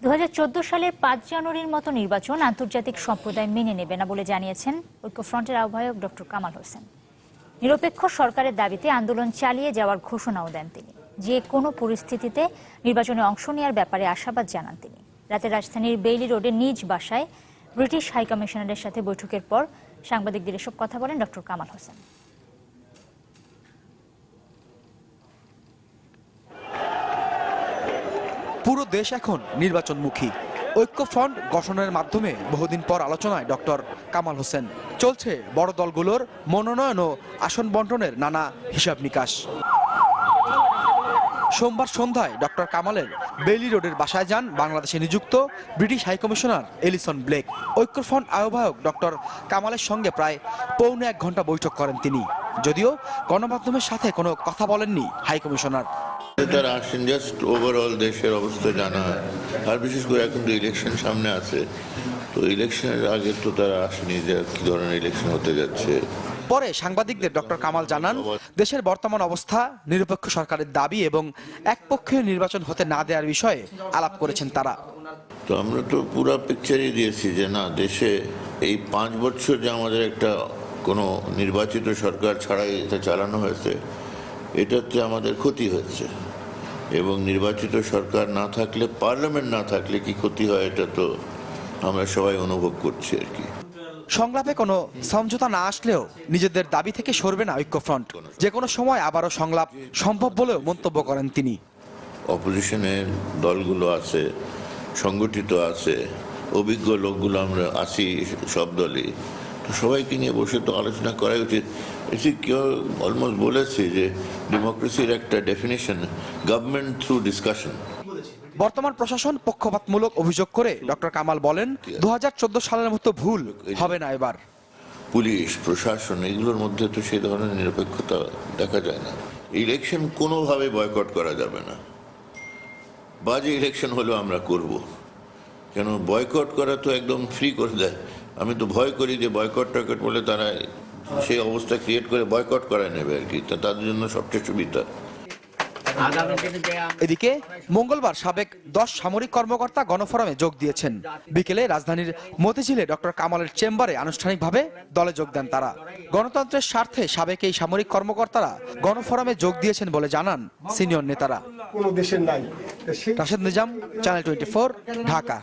2014 সালের 5 জানুয়ারির মতো নির্বাচন আন্তর্জাতিক সম্প্রদায় মেনে নেবে না বলে জানিয়েছেন ঐক্যফ্রন্টের আহ্বায়ক ডক্টর কামাল হোসেন। নিরপেক্ষ সরকারের দাবিতে আন্দোলন চালিয়ে যাওয়ার ঘোষণাও দেন তিনি। যে কোনো পরিস্থিতিতে নির্বাচনে অংশ নেওয়ার ব্যাপারে আশাবাদ জানান তিনি। রাতে রাজধানীর বেইলি রোডে নিজ বাসায় ব্রিটিশ হাইকমিশনারের সাথে বৈঠকের পর সাংবাদিকদের এসব কথা বলেন ডক্টর কামাল হোসেন। পুরো দেশ এখন নির্বাচনমুখী। ঐক্যফ্রন্ট গঠনের মাধ্যমে বহুদিন পর আলোচনায় ডক্টর কামাল হোসেন। চলছে বড় দলগুলোর মনোনয়ন ও আসন বন্টনের নানা হিসাব নিকাশ। সোমবার সন্ধ্যায় ডক্টর কামালের বেইলি রোডের বাসায় যান বাংলাদেশে নিযুক্ত ব্রিটিশ হাইকমিশনার এলিসন ব্লেক। ঐক্যফ্রন্ট আহ্বায়ক ডক্টর কামালের সঙ্গে প্রায় পৌনে 1 ঘন্টা বৈঠক করেন তিনি, যদিও গণমাধ্যমের সাথে কোনো কথা বলেননি হাইকমিশনার। তারা আসেন জাস্ট ওভারঅল দেশের অবস্থা জানা, আর বিশেষ করে এখন তো ইলেকশন সামনে আছে, তো ইলেকশনের আগে তো তারা আসেনি যে কি ধরনের ইলেকশন হতে যাচ্ছে। পরে সাংবাদিকদের ডক্টর কামাল জানান, দেশের বর্তমান অবস্থা, নিরপেক্ষ সরকারের দাবি এবং একপক্ষীয় নির্বাচন হতে না দেওয়ার বিষয়ে আলাপ করেছেন তারা। তো আমরা তো পুরো পিকচারই দিয়েছি যে না, দেশে এই 5 বছর যে আমাদের একটা কোনো নির্বাচিত সরকার ছাড়াই এটা চালানো হয়েছে, এটাতে আমাদের ক্ষতি হয়েছে, এবং নির্বাচিত সরকার না থাকলে, পার্লামেন্ট না থাকলে কি ক্ষতি হয় এটা তো আমরা সবাই অনুভব করছি আর কি। সংলাপে কোনো সমঝোতা না আসলেও নিজেদের দাবি থেকে সরবে না ঐক্যফ্রন্ট। যে কোনো সময় আবারও সংলাপ সম্ভব বলেও মন্তব্য করেন তিনি। অপোজিশনের দলগুলো আছে, সংগঠিত আছে, অভিজ্ঞ লোকগুলো আমরা আছি সব দলই, তো সবাইকে নিয়ে বসে তো আলোচনা করাই উচিত। এটি কেউ অলমোস্ট বলেছে যে ডেমোক্রেসির একটা ডেফিনেশন গভর্নমেন্ট থ্রু ডিসকাশন। বর্তমান প্রশাসন পক্ষপাতমূলক অভিযোগ করে ডক্টর কামাল বলেন, 2014 সালের মতো ভুল হবে না এবার। পুলিশ প্রশাসন এগুলোর মধ্যে তো সেই ধরনের নিরপেক্ষতা দেখা যায় না। ইলেকশন কোনোভাবে বয়কট করা যাবে না। বাজে ইলেকশন হলেও আমরা করব, কেন বয়কট করা তো একদম ফ্রি করে দেয়। আমি তো ভয় করি যে বয়কট টয়কট বলে তারা সেই অবস্থা ক্রিয়েট করে বয়কট করায় নেবে আর কি, তাদের জন্য সবচেয়ে সুবিধা। এদিকে মঙ্গলবার সাবেক 10 সামরিক কর্মকর্তা গণফোরামে যোগ দিয়েছেন। বিকেলে রাজধানীর মতিঝিলে ডক্টর কামালের চেম্বারে আনুষ্ঠানিকভাবে দলে যোগ দেন তারা। গণতন্ত্রের স্বার্থে সাবেক এই সামরিক কর্মকর্তারা গণফোরামে যোগ দিয়েছেন বলে জানান সিনিয়র নেতারা। কোনো দেশের নাই। রাশেদ নিজাম, চ্যানেল 24, ঢাকা।